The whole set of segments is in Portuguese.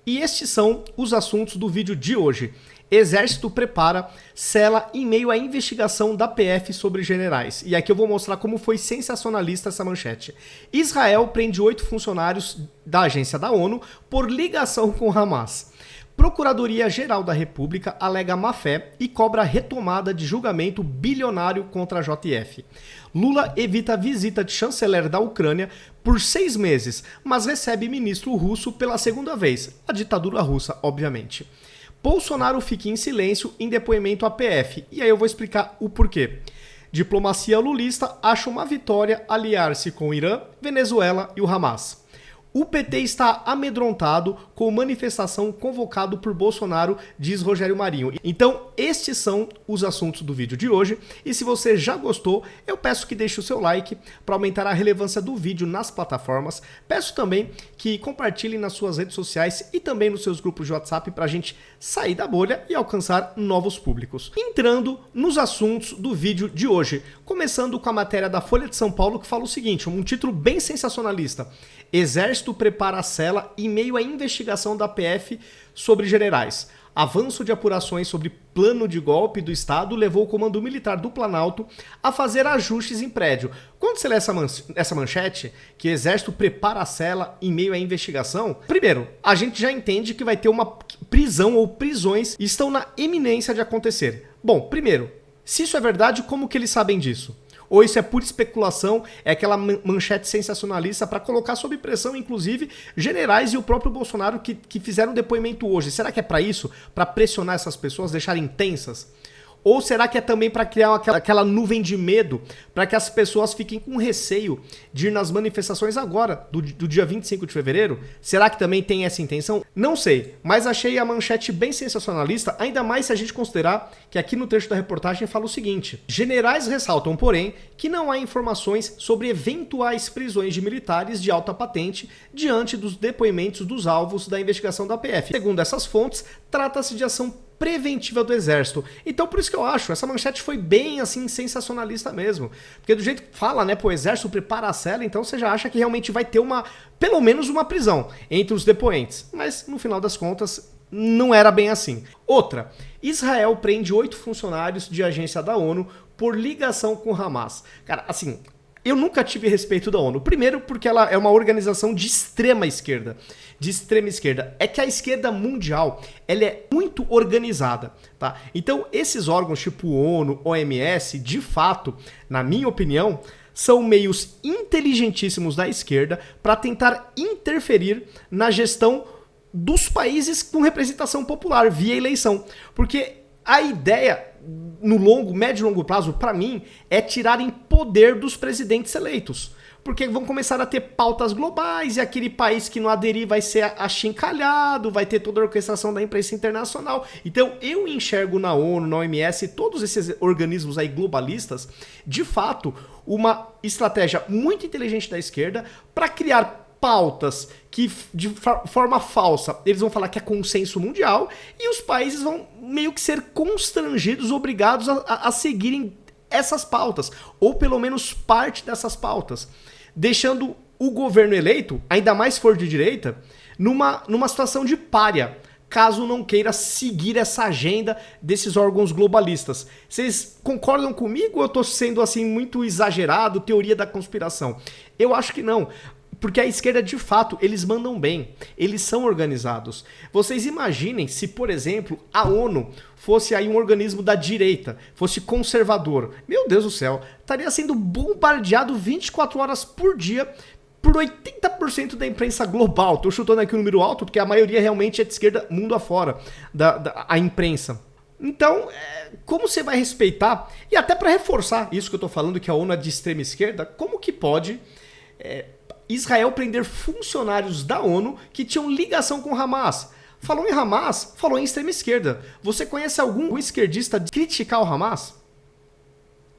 E estes são os assuntos do vídeo de hoje. Exército prepara cela em meio à investigação da PF sobre generais. E aqui eu vou mostrar como foi sensacionalista essa manchete. Israel prende 8 funcionários da agência da ONU por ligação com Hamas. Procuradoria-Geral da República alega má-fé e cobra retomada de julgamento bilionário contra a JF. Lula evita a visita de chanceler da Ucrânia por 6 meses, mas recebe ministro russo pela segunda vez. A ditadura russa, obviamente. Bolsonaro fica em silêncio em depoimento à PF, e aí eu vou explicar o porquê. Diplomacia lulista acha uma vitória aliar-se com o Irã, Venezuela e o Hamas. O PT está amedrontado com manifestação convocado por Bolsonaro, diz Rogério Marinho. Então, estes são os assuntos do vídeo de hoje. E se você já gostou, eu peço que deixe o seu like para aumentar a relevância do vídeo nas plataformas. Peço também que compartilhem nas suas redes sociais e também nos seus grupos de WhatsApp para a gente sair da bolha e alcançar novos públicos. Entrando nos assuntos do vídeo de hoje, começando com a matéria da Folha de São Paulo que fala o seguinte, um título bem sensacionalista. Exército prepara a cela em meio à investigação da PF sobre generais. Avanço de apurações sobre plano de golpe do Estado levou o Comando Militar do Planalto a fazer ajustes em prédio. Quando você lê essa manchete, que o Exército prepara a cela em meio à investigação, primeiro, a gente já entende que vai ter uma prisão ou prisões estão na iminência de acontecer. Bom, primeiro, se isso é verdade, como que eles sabem disso? Ou isso é pura especulação, é aquela manchete sensacionalista para colocar sob pressão, inclusive, generais e o próprio Bolsonaro que fizeram depoimento hoje. Será que é para isso? Para pressionar essas pessoas, deixarem tensas? Ou será que é também para criar aquela nuvem de medo, para que as pessoas fiquem com receio de ir nas manifestações agora, do dia 25 de fevereiro? Será que também tem essa intenção? Não sei, mas achei a manchete bem sensacionalista, ainda mais se a gente considerar que aqui no trecho da reportagem fala o seguinte. Generais ressaltam, porém, que não há informações sobre eventuais prisões de militares de alta patente diante dos depoimentos dos alvos da investigação da PF. Segundo essas fontes, trata-se de ação preventiva do Exército. Então por isso que eu acho, essa manchete foi bem assim sensacionalista mesmo. Porque do jeito que fala, né, o Exército prepara a cela, então você já acha que realmente vai ter pelo menos uma prisão entre os depoentes. Mas no final das contas, não era bem assim. Outra, Israel prende 8 funcionários de agência da ONU por ligação com Hamas. Cara, assim, eu nunca tive respeito da ONU. Primeiro porque ela é uma organização de extrema esquerda. De extrema esquerda. É que a esquerda mundial, ela é muito organizada, tá? Então, esses órgãos tipo ONU, OMS, de fato, na minha opinião, são meios inteligentíssimos da esquerda para tentar interferir na gestão dos países com representação popular via eleição. Porque a ideia no médio e longo prazo, para mim, é tirarem poder dos presidentes eleitos. Porque vão começar a ter pautas globais e aquele país que não aderir vai ser achincalhado, vai ter toda a orquestração da imprensa internacional. Então eu enxergo na ONU, na OMS, todos esses organismos aí globalistas, de fato, uma estratégia muito inteligente da esquerda para criar pautas que de forma falsa eles vão falar que é consenso mundial e os países vão meio que ser constrangidos, obrigados a seguirem essas pautas, ou pelo menos parte dessas pautas, deixando o governo eleito, ainda mais se for de direita, numa situação de pária, caso não queira seguir essa agenda desses órgãos globalistas. Vocês concordam comigo ou eu estou sendo assim muito exagerado, teoria da conspiração? Eu acho que não. Porque a esquerda, de fato, eles mandam bem, eles são organizados. Vocês imaginem se, por exemplo, a ONU fosse aí um organismo da direita, fosse conservador. Meu Deus do céu, estaria sendo bombardeado 24 horas por dia por 80% da imprensa global. Estou chutando aqui um número alto, porque a maioria realmente é de esquerda mundo afora, a imprensa. Então, como você vai respeitar, e até para reforçar isso que eu estou falando, que a ONU é de extrema esquerda, como que pode Israel prender funcionários da ONU que tinham ligação com Hamas? Falou em Hamas, falou em extrema esquerda. Você conhece algum esquerdista de criticar o Hamas?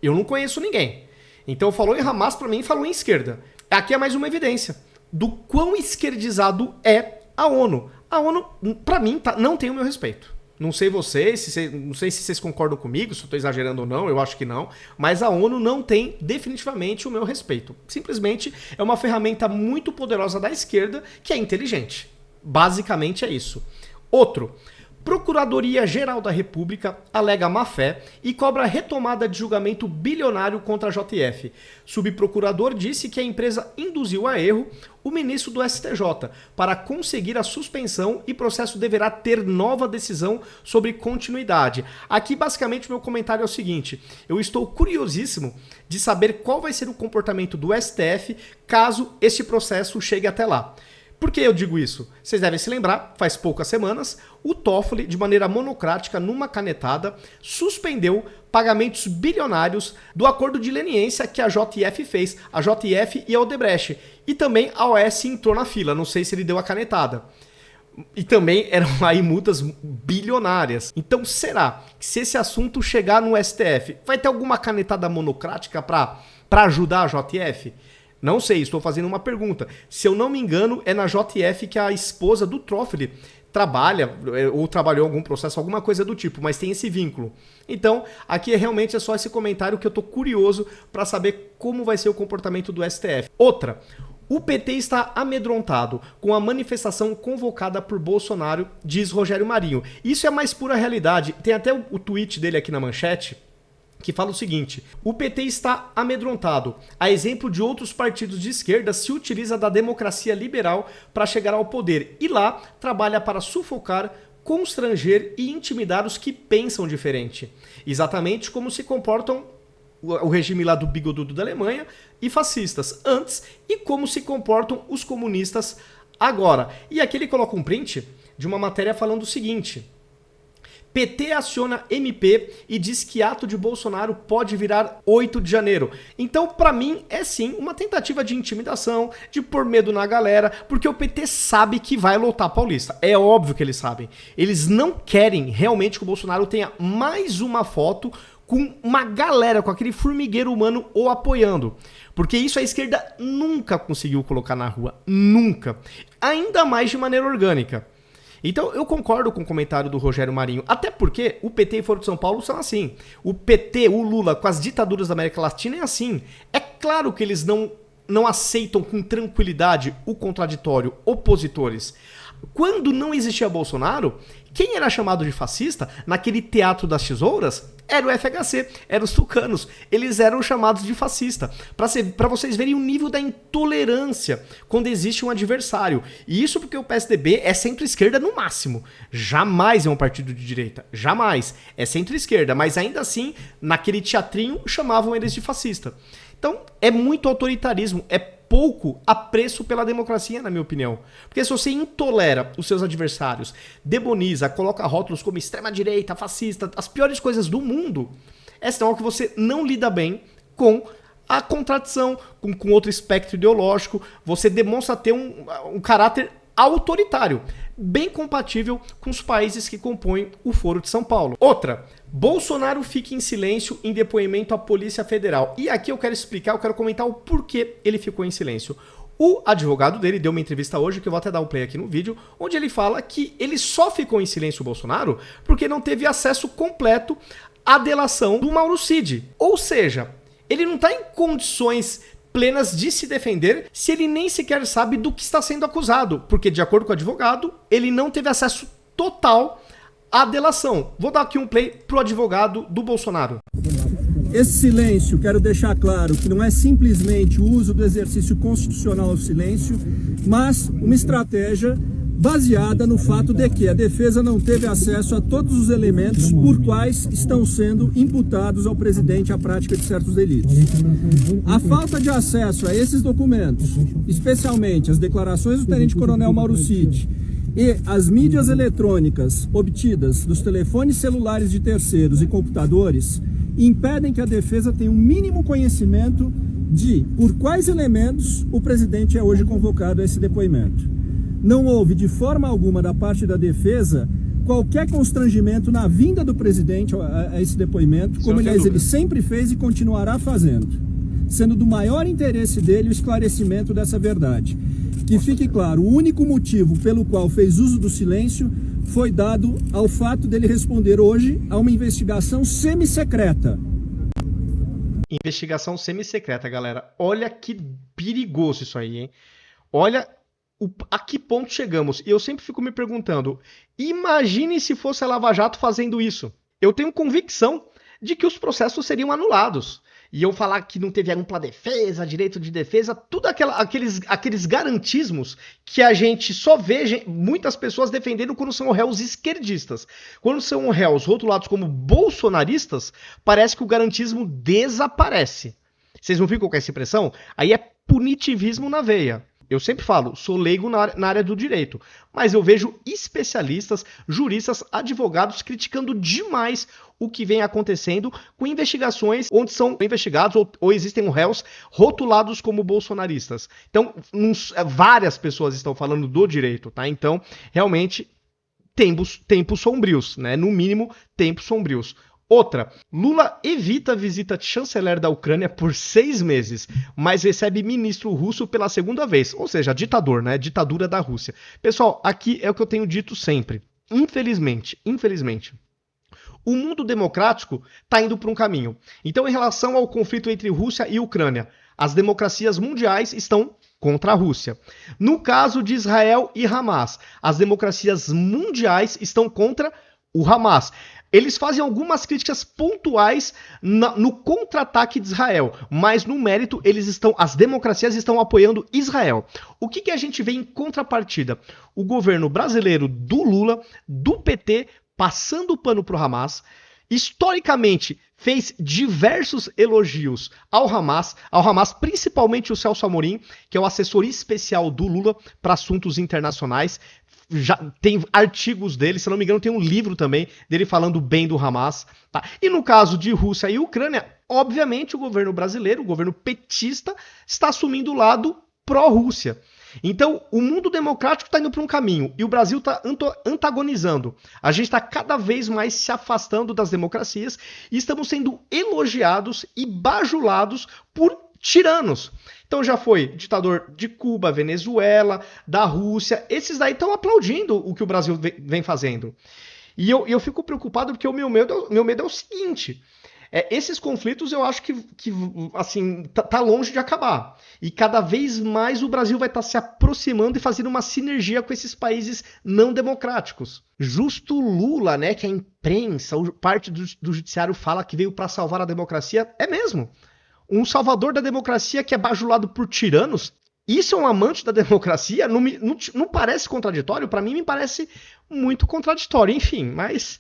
Eu não conheço ninguém. Então falou em Hamas, para mim falou em esquerda. Aqui é mais uma evidência do quão esquerdizado é a ONU. A ONU, para mim, não tem o meu respeito. Não sei vocês, não sei se vocês concordam comigo, se eu estou exagerando ou não, eu acho que não, mas a ONU não tem definitivamente o meu respeito. Simplesmente é uma ferramenta muito poderosa da esquerda que é inteligente. Basicamente é isso. Outro. Procuradoria-Geral da República alega má-fé e cobra retomada de julgamento bilionário contra a JF. Subprocurador disse que a empresa induziu a erro o ministro do STJ para conseguir a suspensão e processo deverá ter nova decisão sobre continuidade. Aqui, basicamente, o meu comentário é o seguinte: eu estou curiosíssimo de saber qual vai ser o comportamento do STF caso este processo chegue até lá. Por que eu digo isso? Vocês devem se lembrar, faz poucas semanas, o Toffoli, de maneira monocrática, numa canetada, suspendeu pagamentos bilionários do acordo de leniência que a JF fez, a JF e a Odebrecht. E também a OAS entrou na fila, não sei se ele deu a canetada. E também eram aí multas bilionárias. Então será que se esse assunto chegar no STF, vai ter alguma canetada monocrática para ajudar a JF? Não sei, estou fazendo uma pergunta. Se eu não me engano, é na JF que a esposa do Toffoli trabalha, ou trabalhou em algum processo, alguma coisa do tipo, mas tem esse vínculo. Então, aqui realmente é só esse comentário que eu estou curioso para saber como vai ser o comportamento do STF. Outra, o PT está amedrontado com a manifestação convocada por Bolsonaro, diz Rogério Marinho. Isso é a mais pura realidade. Tem até o tweet dele aqui na manchete, que fala o seguinte: o PT está amedrontado. A exemplo de outros partidos de esquerda, se utiliza da democracia liberal para chegar ao poder e lá trabalha para sufocar, constranger e intimidar os que pensam diferente. Exatamente como se comportam o regime lá do bigodudo da Alemanha e fascistas antes e como se comportam os comunistas agora. E aqui ele coloca um print de uma matéria falando o seguinte: PT aciona MP e diz que ato de Bolsonaro pode virar 8 de janeiro. Então, pra mim, é sim uma tentativa de intimidação, de pôr medo na galera, porque o PT sabe que vai lotar a Paulista. É óbvio que eles sabem. Eles não querem realmente que o Bolsonaro tenha mais uma foto com uma galera, com aquele formigueiro humano o apoiando. Porque isso a esquerda nunca conseguiu colocar na rua. Nunca. Ainda mais de maneira orgânica. Então eu concordo com o comentário do Rogério Marinho, até porque o PT e Foro de São Paulo são assim. O PT, o Lula, com as ditaduras da América Latina é assim. É claro que eles não aceitam com tranquilidade o contraditório, opositores. Quando não existia Bolsonaro, quem era chamado de fascista naquele teatro das tesouras era o FHC, eram os tucanos. Eles eram chamados de fascista. Para vocês verem o nível da intolerância quando existe um adversário. E isso porque o PSDB é centro-esquerda no máximo. Jamais é um partido de direita. Jamais. É centro-esquerda. Mas ainda assim, naquele teatrinho, chamavam eles de fascista. Então, é muito autoritarismo. É pouco apreço pela democracia, na minha opinião. Porque se você intolera os seus adversários, demoniza, coloca rótulos como extrema-direita, fascista, as piores coisas do mundo, é sinal que você não lida bem com a contradição, com outro espectro ideológico, você demonstra ter um caráter autoritário, bem compatível com os países que compõem o Foro de São Paulo. Outra, Bolsonaro fica em silêncio em depoimento à Polícia Federal. E aqui eu quero explicar, eu quero comentar o porquê ele ficou em silêncio. O advogado dele deu uma entrevista hoje, que eu vou até dar um play aqui no vídeo, onde ele fala que ele só ficou em silêncio, o Bolsonaro, porque não teve acesso completo à delação do Mauro Cid. Ou seja, ele não está em condições plenas de se defender se ele nem sequer sabe do que está sendo acusado, porque de acordo com o advogado, ele não teve acesso total à delação. Vou dar aqui um play pro advogado do Bolsonaro. Esse silêncio, quero deixar claro que não é simplesmente o uso do exercício constitucional ao silêncio, mas uma estratégia baseada no fato de que a defesa não teve acesso a todos os elementos por quais estão sendo imputados ao presidente a prática de certos delitos. A falta de acesso a esses documentos, especialmente as declarações do tenente-coronel Mauro Cid e as mídias eletrônicas obtidas dos telefones celulares de terceiros e computadores, impedem que a defesa tenha um mínimo conhecimento de por quais elementos o presidente é hoje convocado a esse depoimento. Não houve, de forma alguma, da parte da defesa, qualquer constrangimento na vinda do presidente a esse depoimento, como, aliás, ele sempre fez e continuará fazendo, sendo do maior interesse dele o esclarecimento dessa verdade. Que fique claro, o único motivo pelo qual fez uso do silêncio foi dado ao fato dele responder hoje a uma investigação semissecreta. Investigação semissecreta, galera. Olha que perigoso isso aí, hein? Olha a que ponto chegamos? E eu sempre fico me perguntando, imagine se fosse a Lava Jato fazendo isso. Eu tenho convicção de que os processos seriam anulados. E eu falar que não teve ampla defesa, direito de defesa, tudo aqueles garantismos que a gente só vê muitas pessoas defendendo quando são réus esquerdistas. Quando são réus rotulados como bolsonaristas, parece que o garantismo desaparece. Vocês não ficam com essa impressão? Aí é punitivismo na veia. Eu sempre falo, sou leigo na área do direito, mas eu vejo especialistas, juristas, advogados criticando demais o que vem acontecendo com investigações onde são investigados ou existem réus rotulados como bolsonaristas. Então, várias pessoas estão falando do direito, tá? Então, realmente, tempos sombrios, né? No mínimo, tempos sombrios. Outra, Lula evita a visita de chanceler da Ucrânia por 6 meses, mas recebe ministro russo pela segunda vez, ou seja, ditador, né? Ditadura da Rússia. Pessoal, aqui é o que eu tenho dito sempre. Infelizmente, o mundo democrático está indo para um caminho. Então, em relação ao conflito entre Rússia e Ucrânia, as democracias mundiais estão contra a Rússia. No caso de Israel e Hamas, as democracias mundiais estão contra o Hamas. Eles fazem algumas críticas pontuais no contra-ataque de Israel, mas no mérito as democracias estão apoiando Israel. O que a gente vê em contrapartida? O governo brasileiro do Lula, do PT, passando o pano para o Hamas, historicamente fez diversos elogios ao Hamas, principalmente o Celso Amorim, que é o assessor especial do Lula para assuntos internacionais. Já tem artigos dele, se não me engano tem um livro também dele falando bem do Hamas, tá? E no caso de Rússia e Ucrânia, obviamente o governo brasileiro, o governo petista, está assumindo o lado pró-Rússia. Então o mundo democrático está indo para um caminho e o Brasil está antagonizando. A gente está cada vez mais se afastando das democracias e estamos sendo elogiados e bajulados por tiranos. Então já foi ditador de Cuba, Venezuela, da Rússia. Esses daí estão aplaudindo o que o Brasil vem fazendo. E eu fico preocupado porque o meu medo é o seguinte. Esses conflitos eu acho que assim, tá longe de acabar. E cada vez mais o Brasil vai estar se aproximando e fazendo uma sinergia com esses países não democráticos. Justo Lula, né, que a imprensa, parte do judiciário fala que veio para salvar a democracia, é mesmo. Um salvador da democracia que é bajulado por tiranos, isso é um amante da democracia? Não parece contraditório? Para mim, me parece muito contraditório. Enfim, mas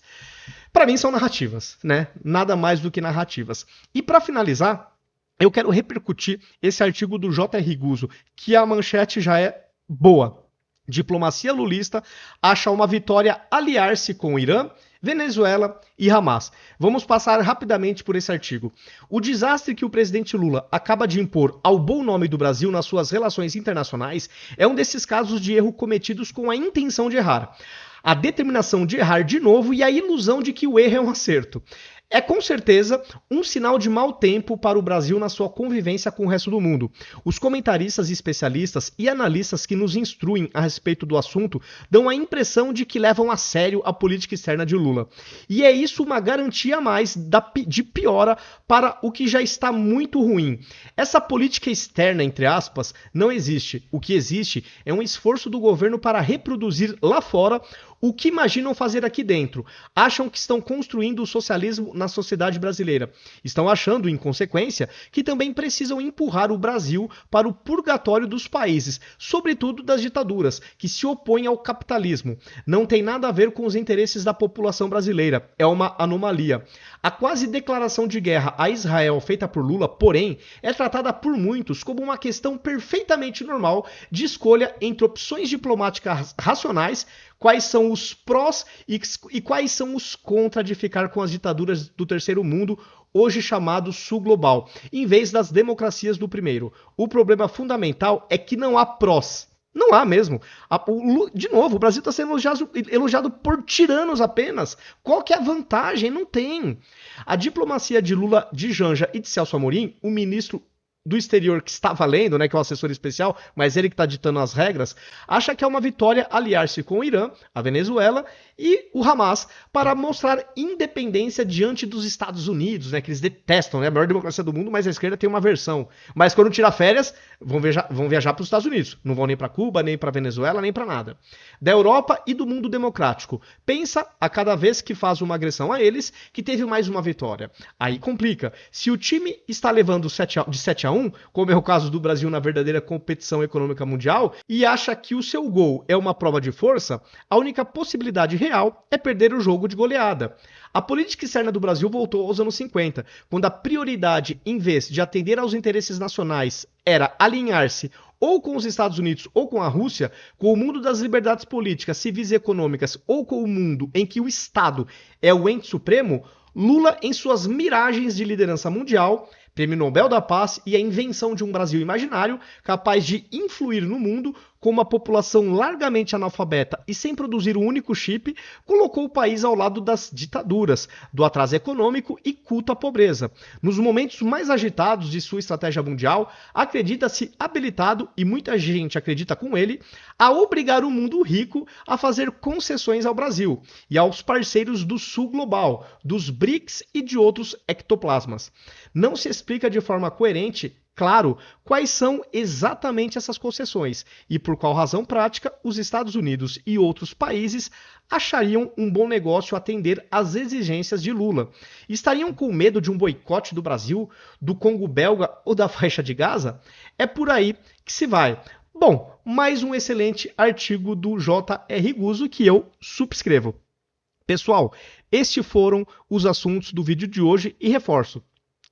para mim são narrativas, né? Nada mais do que narrativas. E para finalizar, eu quero repercutir esse artigo do J.R. Guzzo, que a manchete já é boa. Diplomacia lulista acha uma vitória aliar-se com o Irã, Venezuela e Hamas. Vamos passar rapidamente por esse artigo. O desastre que o presidente Lula acaba de impor ao bom nome do Brasil nas suas relações internacionais é um desses casos de erro cometidos com a intenção de errar. A determinação de errar de novo e a ilusão de que o erro é um acerto. É com certeza um sinal de mau tempo para o Brasil na sua convivência com o resto do mundo. Os comentaristas, especialistas e analistas que nos instruem a respeito do assunto dão a impressão de que levam a sério a política externa de Lula. E é isso uma garantia a mais de piora para o que já está muito ruim. Essa política externa, entre aspas, não existe. O que existe é um esforço do governo para reproduzir lá fora o que imaginam fazer aqui dentro. Acham que estão construindo o socialismo na sociedade brasileira. Estão achando, em consequência, que também precisam empurrar o Brasil para o purgatório dos países, sobretudo das ditaduras, que se opõem ao capitalismo. Não tem nada a ver com os interesses da população brasileira. É uma anomalia. A quase declaração de guerra a Israel feita por Lula, porém, é tratada por muitos como uma questão perfeitamente normal de escolha entre opções diplomáticas racionais, quais são os prós e quais são os contra de ficar com as ditaduras do terceiro mundo, hoje chamado sul global, em vez das democracias do primeiro. O problema fundamental é que não há prós. Não há mesmo. De novo, o Brasil está sendo elogiado por tiranos apenas. Qual que é a vantagem? Não tem. A diplomacia de Lula, de Janja e de Celso Amorim, o ministro do exterior que está valendo, né, que é o assessor especial, mas ele que está ditando as regras, acha que é uma vitória aliar-se com o Irã, a Venezuela e o Hamas para mostrar independência diante dos Estados Unidos, né, que eles detestam, né, a maior democracia do mundo, mas a esquerda tem uma versão. Mas quando tirar férias, vão viajar para os Estados Unidos, não vão nem para Cuba, nem para Venezuela, nem para nada. Da Europa e do mundo democrático. Pensa a cada vez que faz uma agressão a eles que teve mais uma vitória. Aí complica. Se o time está levando de 7 a 1, como é o caso do Brasil na verdadeira competição econômica mundial, e acha que o seu gol é uma prova de força, a única possibilidade real é perder o jogo de goleada. A política externa do Brasil voltou aos anos 50, quando a prioridade, em vez de atender aos interesses nacionais, era alinhar-se ou com os Estados Unidos ou com a Rússia, com o mundo das liberdades políticas, civis e econômicas, ou com o mundo em que o Estado é o ente supremo. Lula, em suas miragens de liderança mundial, Prêmio Nobel da Paz e a invenção de um Brasil imaginário capaz de influir no mundo com uma população largamente analfabeta e sem produzir um único chip, colocou o país ao lado das ditaduras, do atraso econômico e culto à pobreza. Nos momentos mais agitados de sua estratégia mundial, acredita-se habilitado, e muita gente acredita com ele, a obrigar o mundo rico a fazer concessões ao Brasil e aos parceiros do Sul Global, dos BRICS e de outros ectoplasmas. Não se explica de forma coerente, claro, quais são exatamente essas concessões e por qual razão prática os Estados Unidos e outros países achariam um bom negócio atender às exigências de Lula. Estariam com medo de um boicote do Brasil, do Congo belga ou da faixa de Gaza? É por aí que se vai. Bom, mais um excelente artigo do J.R. Guzzo que eu subscrevo. Pessoal, estes foram os assuntos do vídeo de hoje e reforço.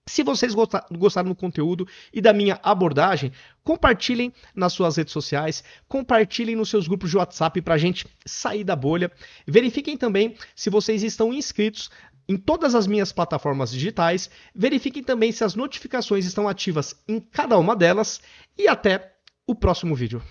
Se vocês gostaram do conteúdo e da minha abordagem, compartilhem nas suas redes sociais, compartilhem nos seus grupos de WhatsApp para a gente sair da bolha. Verifiquem também se vocês estão inscritos em todas as minhas plataformas digitais. Verifiquem também se as notificações estão ativas em cada uma delas. E até o próximo vídeo.